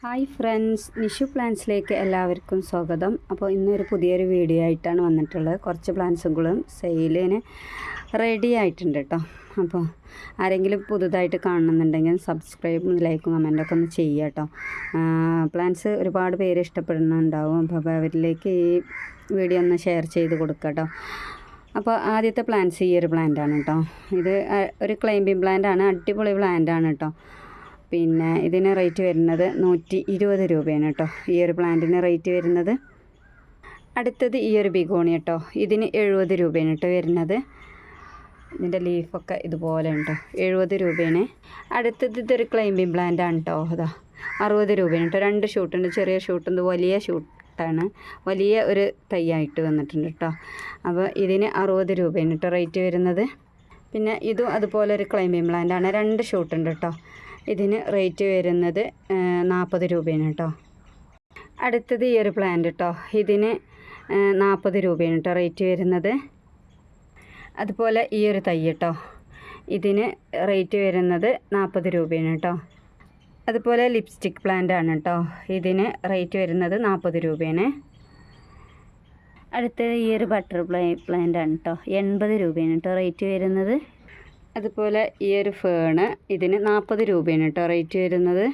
Hi friends, Nishu പ്ലാന്റ്സിലേക്ക് എല്ലാവർക്കും സ്വാഗതം. അപ്പോൾ ഇന്നൊരു പുതിയൊരു വീഡിയോ ആയിട്ടാണ് വന്നിട്ടുള്ളത്. കുറച്ച് പ്ലാന്റ്സുകളും സെയിലിന് റെഡി ആയിട്ടുണ്ട് കേട്ടോ. അപ്പോൾ ആരെങ്കിലും പുതുതായിട്ട് കാണുന്നുണ്ടെങ്കിൽ സബ്സ്ക്രൈബും ലൈക്കും കമൻറ്റൊക്കെ ഒന്ന് ചെയ്യുക കേട്ടോ. പ്ലാന്റ്സ് ഒരുപാട് പേര് ഇഷ്ടപ്പെടുന്നുണ്ടാവും. അപ്പോൾ അവരിലേക്ക് ഈ വീഡിയോ ഒന്ന് ഷെയർ ചെയ്ത് കൊടുക്കുക കേട്ടോ. അപ്പോൾ ആദ്യത്തെ പ്ലാന്റ്സ് ഈ ഒരു പ്ലാന്റാണ് കേട്ടോ. ഇത് ഒരു ക്ലൈംബിംഗ് പ്ലാന്റാണ്, അടിപൊളി പ്ലാന്റാണ് കേട്ടോ. പിന്നെ ഇതിന് റേറ്റ് വരുന്നത് 120 രൂപയാണ് കേട്ടോ. ഈ ഒരു പ്ലാന്റിന് റേറ്റ് വരുന്നത്. അടുത്തത് ഈ ഒരു ബിഗോണി കേട്ടോ. ഇതിന് 70 രൂപയാണ് കേട്ടോ വരുന്നത്. ഇതിൻ്റെ ലീഫൊക്കെ ഇതുപോലെ ഉണ്ടോ, 70 രൂപയാണ്. അടുത്തത് ഇതൊരു ക്ലൈംബിംഗ് പ്ലാന്റാണ് കേട്ടോ. അതാ 60 രൂപയാണ് കേട്ടോ. 2 ഷൂട്ടുണ്ട്, ചെറിയ ഷൂട്ടുണ്ട്, വലിയ ഷൂട്ടാണ്, വലിയ ഒരു തൈയായിട്ട് വന്നിട്ടുണ്ട് കേട്ടോ. അപ്പോൾ ഇതിന് 60 രൂപയാണ് കേട്ടോ റേറ്റ് വരുന്നത്. പിന്നെ ഇതും അതുപോലെ ഒരു ക്ലൈംബിംഗ് പ്ലാന്റാണ്, 2 ഷൂട്ടുണ്ട് കേട്ടോ. ഇതിന് റേറ്റ് വരുന്നത് 40 രൂപയാണ് കേട്ടോ. അടുത്തത് ഈ ഒരു പ്ലാന്റ് കേട്ടോ. ഇതിന് 40 രൂപയാണ് കേട്ടോ റേറ്റ് വരുന്നത്. അതുപോലെ ഈ ഒരു തൈ കേട്ടോ, ഇതിന് റേറ്റ് വരുന്നത് 40 രൂപയാണ് കേട്ടോ. അതുപോലെ ലിപ്സ്റ്റിക് പ്ലാന്റ് ആണ് കേട്ടോ. ഇതിന് റേറ്റ് വരുന്നത് 40 രൂപയാണ്. അടുത്തത് ഈ ഒരു ബട്ടർഫ്ലൈ പ്ലാന്റ് ആണ് കേട്ടോ. 80 രൂപയാണ് കേട്ടോ റേറ്റ് വരുന്നത്. അതുപോലെ ഈ ഒരു ഫേണ് ഇതിന് 40 രൂപയാണ് കേട്ടോ റേറ്റ് വരുന്നത്.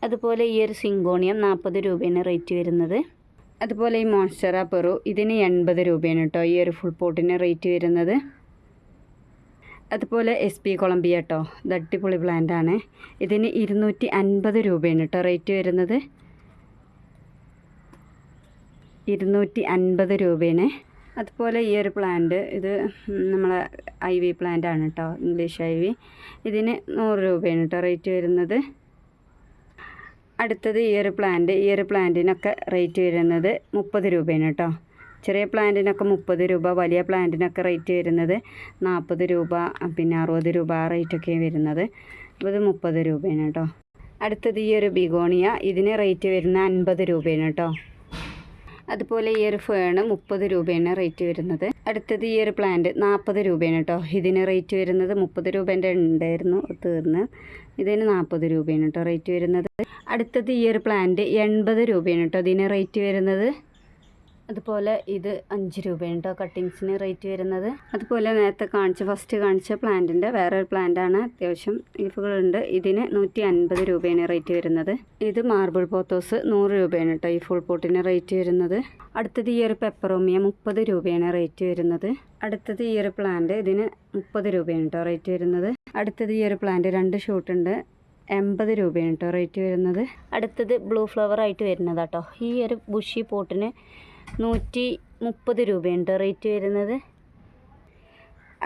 അതുപോലെ ഈ ഒരു സിങ്കോണിയം 40 രൂപയാണ് റേറ്റ് വരുന്നത്. അതുപോലെ ഈ മോൺസ്റ്ററ പെറു ഇതിന് 80 രൂപയാണ് കേട്ടോ ഈ ഒരു ഫുൾ പോട്ടിന് റേറ്റ് വരുന്നത്. അതുപോലെ SP കൊളംബിയ കേട്ടോ, ഇത് അടിപൊളി പ്ലാന്റാണ്. ഇതിന് 250 രൂപയാണ് കേട്ടോ റേറ്റ് വരുന്നത്. 250 രൂപയാണ്. അതുപോലെ ഈ ഒരു പ്ലാന്റ് ഇത് നമ്മളെ IV പ്ലാന്റ് ആണ് കേട്ടോ, ഇംഗ്ലീഷ് IV. ഇതിന് 100 രൂപയാണ് കേട്ടോ റേറ്റ് വരുന്നത്. അടുത്തത് ഈ ഒരു പ്ലാന്റ്, ഈ ഒരു പ്ലാന്റിനൊക്കെ റേറ്റ് വരുന്നത് 30 രൂപയാണ് കേട്ടോ. ചെറിയ പ്ലാന്റിനൊക്കെ 30 രൂപ, വലിയ പ്ലാന്റിനൊക്കെ റേറ്റ് വരുന്നത് 40 രൂപ, പിന്നെ 60 രൂപ ആ റേറ്റൊക്കെ വരുന്നത്. അപ്പോൾ ഇത് 30 രൂപയാണ് കേട്ടോ. അടുത്തത് ഈ ഒരു ബിഗോണിയ, ഇതിന് റേറ്റ് വരുന്നത് 50 രൂപയാണ് കേട്ടോ. അതുപോലെ ഈ ഒരു ഫേണ് 30 രൂപയാണ് റേറ്റ് വരുന്നത്. അടുത്തത് ഈ ഒരു പ്ലാന്റ് 40 രൂപയാണ് കേട്ടോ. ഇതിന് റേറ്റ് വരുന്നത് 30 രൂപേൻ്റെ ഉണ്ടായിരുന്നു, തീർന്ന്. ഇതിന് 40 രൂപയാണ് കേട്ടോ റേറ്റ് വരുന്നത്. അടുത്തത് ഈ ഒരു പ്ലാന്റ് 80 രൂപയാണ് കേട്ടോ ഇതിന് റേറ്റ് വരുന്നത്. അതുപോലെ ഇത് 5 രൂപയാണ് കേട്ടോ കട്ടിങ്സിന് റേറ്റ് വരുന്നത്. അതുപോലെ നേരത്തെ ഫസ്റ്റ് കാണിച്ച പ്ലാന്റിൻ്റെ വേറൊരു പ്ലാന്റാണ്, അത്യാവശ്യം ലീഫുകളുണ്ട്. ഇതിന് 150 രൂപയാണ് റേറ്റ് വരുന്നത്. ഇത് മാർബിൾ പോത്തോസ് 100 രൂപയാണ് കേട്ടോ ഈ ഫുൾ പോട്ടിന് റേറ്റ് വരുന്നത്. അടുത്തത് ഈ ഒരു പെപ്പറോമിയ 30 രൂപയാണ് റേറ്റ് വരുന്നത്. അടുത്തത് ഈ ഒരു പ്ലാന്റ്, ഇതിന് 30 രൂപയാണ് കേട്ടോ റേറ്റ് വരുന്നത്. അടുത്തത് ഈ ഒരു പ്ലാന്റ് 2 ഷൂട്ടുണ്ട്, 80 രൂപയാണ് കേട്ടോ റേറ്റ് വരുന്നത്. അടുത്തത് ബ്ലൂ ഫ്ലവർ ആയിട്ട് വരുന്നതാട്ടോ. ഈ ഒരു ബുഷി പോട്ടിന് 130 രൂപയുണ്ട് റേറ്റ് വരുന്നത്.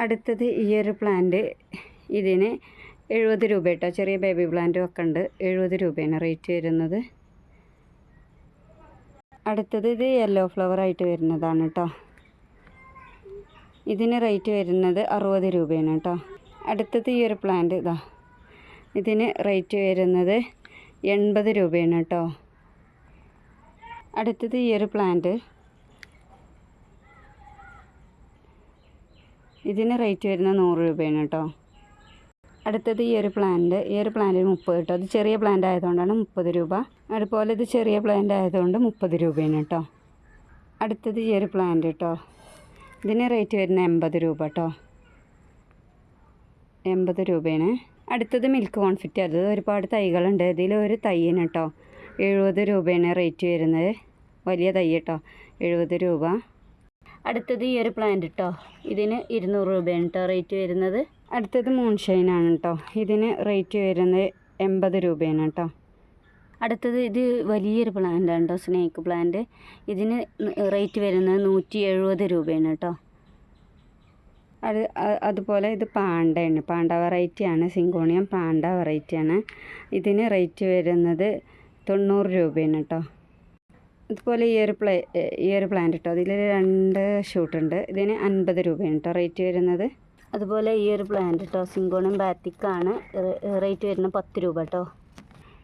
അടുത്തത് ഈ ഒരു പ്ലാന്റ്, ഇതിന് 70 രൂപ കേട്ടോ. ചെറിയ ബേബി പ്ലാന്റും ഒക്കെ ഉണ്ട്, 70 രൂപയാണ് റേറ്റ് വരുന്നത്. അടുത്തത് ഇത് യെല്ലോ ഫ്ലവർ ആയിട്ട് വരുന്നതാണ് കേട്ടോ. ഇതിന് റേറ്റ് വരുന്നത് 60 രൂപയാണ് കേട്ടോ. അടുത്തത് ഈ ഒരു പ്ലാന്റ് ഇതാ, ഇതിന് റേറ്റ് വരുന്നത് 80 രൂപയാണ് കേട്ടോ. അടുത്തത് ഈ ഒരു പ്ലാന്റ്, ഇതിന് റേറ്റ് വരുന്നത് 100 രൂപയാണ് കേട്ടോ. അടുത്തത് ഈ ഒരു പ്ലാന്റ്, ഈ ഒരു പ്ലാന്റിന് 30 കേട്ടോ. അത് ചെറിയ പ്ലാന്റ് ആയതുകൊണ്ടാണ് 30 രൂപ. അതുപോലെ ഇത് ചെറിയ പ്ലാന്റ് ആയതുകൊണ്ട് 30 രൂപയാണ് കേട്ടോ. അടുത്തത് ഈ ഒരു പ്ലാന്റ് കേട്ടോ, ഇതിന് റേറ്റ് വരുന്നത് 80 രൂപ കേട്ടോ. 80 രൂപയാണ്. അടുത്തത് മിൽക്ക് കോൺഫിറ്റ്, അത് ഒരുപാട് തൈകളുണ്ട്. ഇതിലൊരു തൈയിന് കേട്ടോ 70 രൂപയാണ് റേറ്റ് വരുന്നത്. വലിയ തൈ കേട്ടോ, 70 രൂപ. അടുത്തത് ഈ ഒരു പ്ലാന്റ് കേട്ടോ, ഇതിന് 200 രൂപയാണ് കേട്ടോ റേറ്റ് വരുന്നത്. അടുത്തത് മൂൺഷൈനാണ് കേട്ടോ. ഇതിന് റേറ്റ് വരുന്നത് 80 രൂപയാണ് കേട്ടോ. അടുത്തത് ഇത് വലിയൊരു പ്ലാന്റാണ് കേട്ടോ, സ്നേക്ക് പ്ലാന്റ്. ഇതിന് റേറ്റ് വരുന്നത് 170 രൂപയാണ് കേട്ടോ. അതുപോലെ ഇത് പാണ്ടയാണ്, പാണ്ട വെറൈറ്റിയാണ്, സിങ്കോണിയം പാണ്ട വെറൈറ്റിയാണ്. ഇതിന് റേറ്റ് വരുന്നത് 90 രൂപയാണ് കേട്ടോ. അതുപോലെ ഈ ഒരു പ്ലാന്റ് കേട്ടോ, അതിൽ 2 ഷൂട്ടുണ്ട്. ഇതിന് 50 രൂപയാണ് കേട്ടോ റേറ്റ് വരുന്നത്. അതുപോലെ ഈ ഒരു പ്ലാന്റ് കേട്ടോ, സിങ്കോണിയം ബാത്തിക്കാണ്, റേറ്റ് വരുന്നത് 10 രൂപ കേട്ടോ.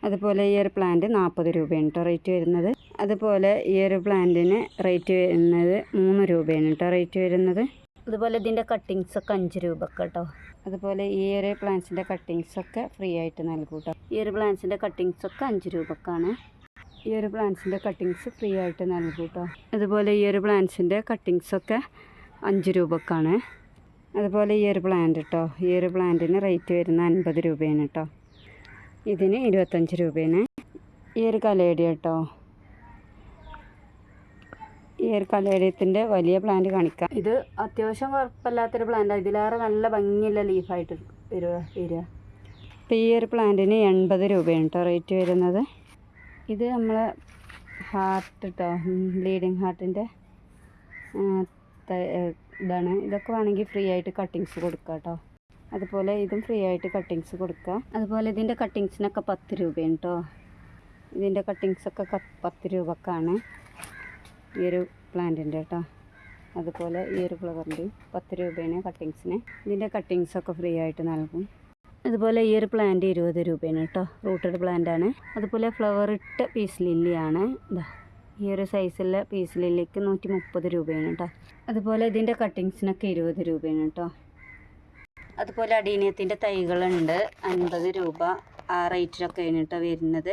അതുപോലെ ഈ ഒരു പ്ലാന്റ് 40 രൂപയാണ് കേട്ടോ റേറ്റ് വരുന്നത്. അതുപോലെ ഈ ഒരു പ്ലാന്റിന് റേറ്റ് വരുന്നത് 3 രൂപയാണ് കേട്ടോ റേറ്റ് വരുന്നത്. അതുപോലെ ഇതിൻ്റെ കട്ടിങ്സൊക്കെ 5 രൂപക്ക് കേട്ടോ. അതുപോലെ ഈ ഒരു പ്ലാന്റ്സിൻ്റെ കട്ടിങ്സൊക്കെ ഫ്രീ ആയിട്ട് നൽകും കേട്ടോ. ഈ ഒരു പ്ലാന്റ്സിൻ്റെ കട്ടിങ്സൊക്കെ 5 രൂപക്കാണ്. ഈ ഒരു പ്ലാന്റ്സിൻ്റെ കട്ടിങ്സ് ഫ്രീ ആയിട്ട് നൽകും കേട്ടോ. അതുപോലെ ഈ ഒരു പ്ലാന്റ്സിൻ്റെ കട്ടിങ്സൊക്കെ 5 രൂപക്കാണ്. അതുപോലെ ഈ ഒരു പ്ലാന്റ് കേട്ടോ, ഈ ഒരു പ്ലാന്റിന് റേറ്റ് വരുന്ന 50 രൂപയാണ് കേട്ടോ. ഇതിന് 25 രൂപയാണ്. ഈ ഒരു കലേഡിയ കേട്ടോ, ഈ ഒരു കലേഡിയത്തിൻ്റെ വലിയ പ്ലാന്റ് കാണിക്കാം. ഇത് അത്യാവശ്യം കുഴപ്പമില്ലാത്തൊരു പ്ലാന്റാണ്. ഇതിലേറെ നല്ല ഭംഗിയുള്ള ലീഫായിട്ട് വരിക. അപ്പോൾ ഈ ഒരു പ്ലാന്റിന് 80 രൂപയാണ് കേട്ടോ റേറ്റ് വരുന്നത്. ഇത് നമ്മളെ ഹാർട്ട് കേട്ടോ, ബ്ലീഡിങ് ഹാർട്ടിൻ്റെ ഇതാണ്. ഇതൊക്കെ വേണമെങ്കിൽ ഫ്രീ ആയിട്ട് കട്ടിങ്സ് കൊടുക്കുക കേട്ടോ. അതുപോലെ ഇതും ഫ്രീ ആയിട്ട് കട്ടിങ്സ് കൊടുക്കുക. അതുപോലെ ഇതിൻ്റെ കട്ടിങ്സിനൊക്കെ 10 രൂപയാണ് കേട്ടോ. ഇതിൻ്റെ കട്ടിങ്സൊക്കെ 10 രൂപക്കാണ് ഈ ഒരു പ്ലാന്റിൻ്റെ കേട്ടോ. അതുപോലെ ഈ ഒരു ഫ്ലവറിൻ്റെയും 10 രൂപയാണ് കട്ടിങ്സിന്. ഇതിൻ്റെ കട്ടിങ്സൊക്കെ ഫ്രീ ആയിട്ട് നൽകും. അതുപോലെ ഈ ഒരു പ്ലാന്റ് 20 രൂപയാണ് കേട്ടോ. റൂട്ടഡ് പ്ലാന്റാണ്. അതുപോലെ ഫ്ലവർ ഇട്ട പീസ് ലില്ലിയാണ്. ഇതാ ഈ ഒരു സൈസുള്ള പീസ് ലില്ലിക്ക് 130 രൂപയാണ് കേട്ടോ. അതുപോലെ ഇതിൻ്റെ കട്ടിങ്സിനൊക്കെ 20 രൂപയാണ് കേട്ടോ. അതുപോലെ അടീനിയത്തിൻ്റെ തൈകളുണ്ട് 50 രൂപ ആ റേറ്റിലൊക്കെയാണ് കേട്ടോ വരുന്നത്.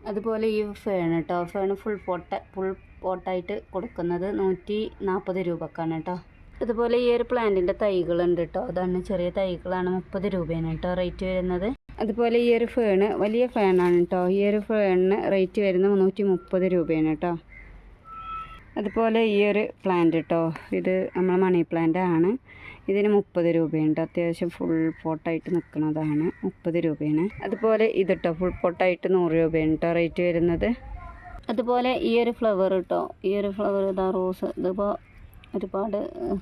അതുപോലെ ഈ ഫേൺ കേട്ടോ, ഫേൺ ഫുൾ പോട്ടായിട്ട് കൊടുക്കുന്നത് 140 രൂപക്കാണ് കേട്ടോ. അതുപോലെ ഈ ഒരു പ്ലാന്റിൻ്റെ തൈകളുണ്ട് കേട്ടോ. അതാണ് ചെറിയ തൈകളാണ്, 30 രൂപയാണ് കേട്ടോ റേറ്റ് വരുന്നത്. അതുപോലെ ഈ ഒരു ഫേണ് വലിയ ഫേണാണ് കേട്ടോ. ഈ ഒരു ഫേണിന് റേറ്റ് വരുന്നത് 130 രൂപയാണ് കേട്ടോ. അതുപോലെ ഈ ഒരു പ്ലാന്റ് കേട്ടോ, ഇത് നമ്മൾ മണി പ്ലാന്റ് ആണ്. ഇതിന് 30 രൂപയുണ്ട്. അത്യാവശ്യം ഫുൾ പോട്ടായിട്ട് നിൽക്കുന്നതാണ്, 30 രൂപയാണ്. അതുപോലെ ഇത് കേട്ടോ, ഫുൾ പോട്ടായിട്ട് 100 രൂപയാണ് കേട്ടോ റേറ്റ് വരുന്നത്. അതുപോലെ ഈ ഒരു ഫ്ലവർ കേട്ടോ, ഈ ഒരു ഫ്ലവർ ഇതാ റോസ്. ഇതിപ്പോൾ ഒരുപാട്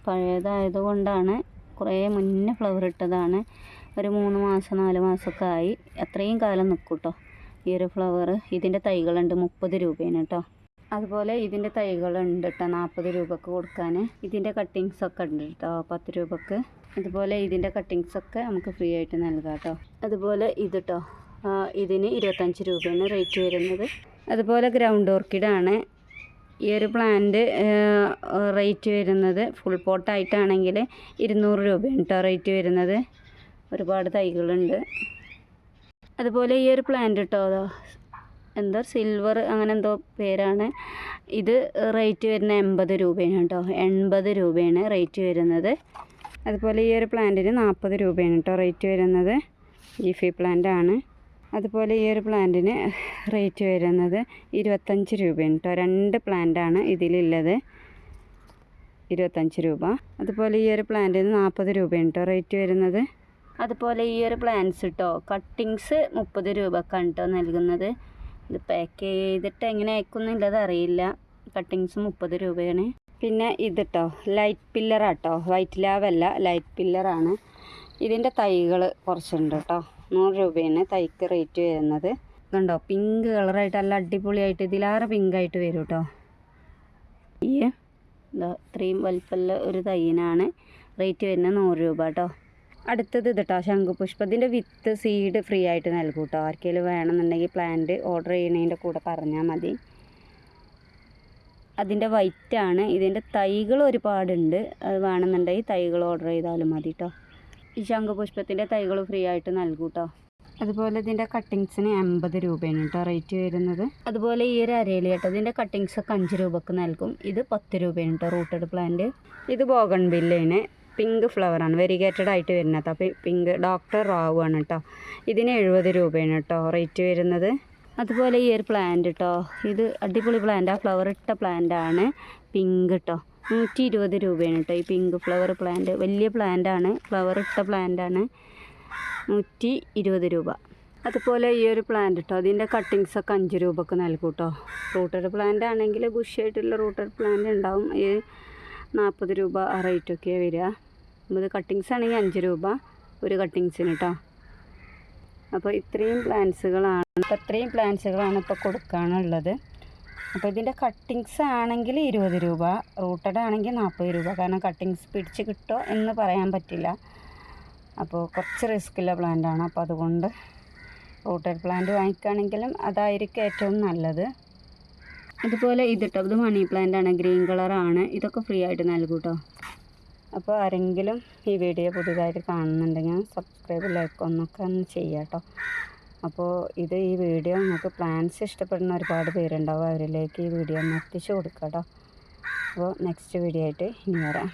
പഴയതായതുകൊണ്ടാണ്, കുറേ മുന്നേ ഫ്ലവർ ഇട്ടതാണ്. ഒരു 3 മാസം 4 മാസമൊക്കെ ആയി. അത്രയും കാലം നിൽക്കും കേട്ടോ ഈ ഒരു ഫ്ലവർ. ഇതിൻ്റെ തൈകളുണ്ട് 30 രൂപയാണ് കേട്ടോ. അതുപോലെ ഇതിൻ്റെ തൈകളുണ്ട് കേട്ടോ 40 രൂപക്ക് കൊടുക്കാൻ. ഇതിൻ്റെ കട്ടിങ്സൊക്കെ ഉണ്ട് കേട്ടോ 10 രൂപക്ക്. അതുപോലെ ഇതിൻ്റെ കട്ടിങ്സൊക്കെ നമുക്ക് ഫ്രീ ആയിട്ട് നൽകാം കേട്ടോ. അതുപോലെ ഇത് കേട്ടോ, ഇതിന് 25 രൂപയാണ് റേറ്റ് വരുന്നത്. അതുപോലെ ഗ്രൗണ്ട് ഓർക്കിഡാണ്. ഈ ഒരു പ്ലാന്റ് റേറ്റ് വരുന്നത് ഫുൾ പോട്ടായിട്ടാണെങ്കിൽ 200 രൂപയാണ് കേട്ടോ റേറ്റ് വരുന്നത്. ഒരുപാട് തൈകളുണ്ട്. അതുപോലെ ഈ ഒരു പ്ലാന്റ് കേട്ടോ, എന്താ സിൽവർ അങ്ങനെ എന്തോ പേരാണ്. ഇത് റേറ്റ് വരുന്ന 80 രൂപയാണ് കേട്ടോ. 80 രൂപയാണ് റേറ്റ് വരുന്നത്. അതുപോലെ ഈ ഒരു പ്ലാന്റിന് 40 രൂപയാണ് കേട്ടോ റേറ്റ് വരുന്നത്. ലീഫി പ്ലാന്റ് ആണ്. അതുപോലെ ഈ ഒരു പ്ലാന്റിന് റേറ്റ് വരുന്നത് 25 രൂപയാണ് കേട്ടോ. 2 പ്ലാന്റാണ് ഇതിലുള്ളത്, 25 രൂപ. അതുപോലെ ഈ ഒരു പ്ലാന്റിന് 40 രൂപയാണ് കേട്ടോ റേറ്റ് വരുന്നത്. അതുപോലെ ഈ ഒരു പ്ലാന്റ്സ് കേട്ടോ, കട്ടിങ്സ് 30 രൂപക്കാണ് കേട്ടോ നൽകുന്നത്. ഇത് പാക്ക് ചെയ്തിട്ട് എങ്ങനെ അയക്കുന്നില്ലത് അറിയില്ല. കട്ടിങ്സ് 30 രൂപയാണ്. പിന്നെ ഇത് കേട്ടോ, ലൈറ്റ് പില്ലറാട്ടോ, വൈറ്റ് ലാവല്ല, ലൈറ്റ് പില്ലറാണ്. ഇതിൻ്റെ തൈകൾ കുറച്ചുണ്ട് കേട്ടോ. 100 രൂപയാണ് തൈക്ക് റേറ്റ് വരുന്നത്. കണ്ടോ, പിങ്ക് കളറായിട്ട് നല്ല അടിപൊളിയായിട്ട്, ഇതിലേറെ പിങ്കായിട്ട് വരും കേട്ടോ. ഈ ഇത്രയും വലിപ്പമുള്ള ഒരു തൈയിനാണ് റേറ്റ് വരുന്നത് 100 രൂപ കേട്ടോ. അടുത്തത് ഇത് കേട്ടോ, ശംഖുപുഷ്പത്തിൻ്റെ വിത്ത് സീഡ് ഫ്രീ ആയിട്ട് നൽകും കേട്ടോ. ആർക്കെങ്കിലും വേണമെന്നുണ്ടെങ്കിൽ പ്ലാന്റ് ഓർഡർ ചെയ്യുന്നതിൻ്റെ കൂടെ പറഞ്ഞാൽ മതി. അതിൻ്റെ വൈറ്റാണ്. ഇതിൻ്റെ തൈകൾ ഒരുപാടുണ്ട്. അത് വേണമെന്നുണ്ടെങ്കിൽ തൈകൾ ഓർഡർ ചെയ്താലും മതി കേട്ടോ. ഈ ശംഖുപുഷ്പത്തിൻ്റെ തൈകൾ ഫ്രീ ആയിട്ട് നൽകും കേട്ടോ. അതുപോലെ ഇതിൻ്റെ കട്ടിങ്സിന് 50 രൂപയാണ് കേട്ടോ റേറ്റ് വരുന്നത്. അതുപോലെ ഈ ഒരു അരയില കേട്ടോ, ഇതിൻ്റെ കട്ടിങ്സൊക്കെ 5 രൂപക്ക് നൽകും. ഇത് 10 രൂപയാണ് കേട്ടോ റൂട്ടഡ് പ്ലാന്റ്. ഇത് ബോഗൺവില്ലയാണ്, പിങ്ക് ഫ്ലവറാണ്, വെരിഗേറ്റഡ് ആയിട്ട് വരുന്നത്. അപ്പോൾ പിങ്ക് ഡോക്ടർ റാവു ആണ് കേട്ടോ. ഇതിന് 70 രൂപയാണ് കേട്ടോ റേറ്റ് വരുന്നത്. അതുപോലെ ഈ ഒരു പ്ലാന്റ് കേട്ടോ, ഇത് അടിപൊളി പ്ലാന്റാണ്, ഫ്ലവർ ഇട്ട പ്ലാന്റാണ്, പിങ്ക് കേട്ടോ. 120 രൂപയാണ് കേട്ടോ ഈ പിങ്ക് ഫ്ലവർ പ്ലാന്റ്. വലിയ പ്ലാന്റാണ്, ഫ്ലവർ ഇട്ട പ്ലാന്റാണ്, 120 രൂപ. അതുപോലെ ഈ ഒരു പ്ലാന്റ് കേട്ടോ, അതിൻ്റെ കട്ടിങ്സൊക്കെ 5 രൂപക്ക് നൽകും കേട്ടോ. റൂട്ടഡ് പ്ലാന്റ് ആണെങ്കിൽ ബുഷായിട്ടുള്ള റൂട്ടഡ് പ്ലാന്റ് ഉണ്ടാവും. ഈ 40 രൂപ ആ റേറ്റൊക്കെയാണ് വരിക. ഇത് കട്ടിങ്സ് ആണെങ്കിൽ 5 രൂപ ഒരു കട്ടിങ്സിന് കേട്ടോ. അപ്പോൾ ഇത്രയും പ്ലാന്റ്സുകളാണ് ഇപ്പോൾ കൊടുക്കാനുള്ളത്. അപ്പോൾ ഇതിൻ്റെ കട്ടിങ്സ് ആണെങ്കിൽ 20 രൂപ, റൂട്ടഡ് ആണെങ്കിൽ 40 രൂപ. കാരണം കട്ടിങ്സ് പിടിച്ച് കിട്ടുമോ എന്ന് പറയാൻ പറ്റില്ല. അപ്പോൾ കുറച്ച് റിസ്ക്കുള്ള പ്ലാന്റാണ്. അപ്പോൾ അതുകൊണ്ട് റൂട്ടഡ് പ്ലാന്റ് വാങ്ങിക്കുകയാണെങ്കിലും അതായിരിക്കും ഏറ്റവും നല്ലത്. അതുപോലെ ഇത് കേട്ടോ, ഇത് മണി പ്ലാന്റാണ്, ഗ്രീൻ കളറാണ്. ഇതൊക്കെ ഫ്രീ ആയിട്ട് നൽകും കേട്ടോ. അപ്പോൾ ആരെങ്കിലും ഈ വീഡിയോ പുതുതായിട്ട് കാണുന്നുണ്ടെങ്കിൽ സബ്സ്ക്രൈബ് ലൈക്ക് ഒന്നൊക്കെ ഒന്ന് ചെയ്യാം കേട്ടോ. അപ്പോൾ ഈ വീഡിയോ നിങ്ങൾക്ക് പ്ലാന്റ്സ് ഇഷ്ടപ്പെടുന്ന ഒരുപാട് പേരുണ്ടാവും. അവരിലേക്ക് ഈ വീഡിയോ ഒന്ന് എത്തിച്ചു കൊടുക്കാം കേട്ടോ. അപ്പോൾ നെക്സ്റ്റ് വീഡിയോ ആയിട്ട് ഇനി വരാം.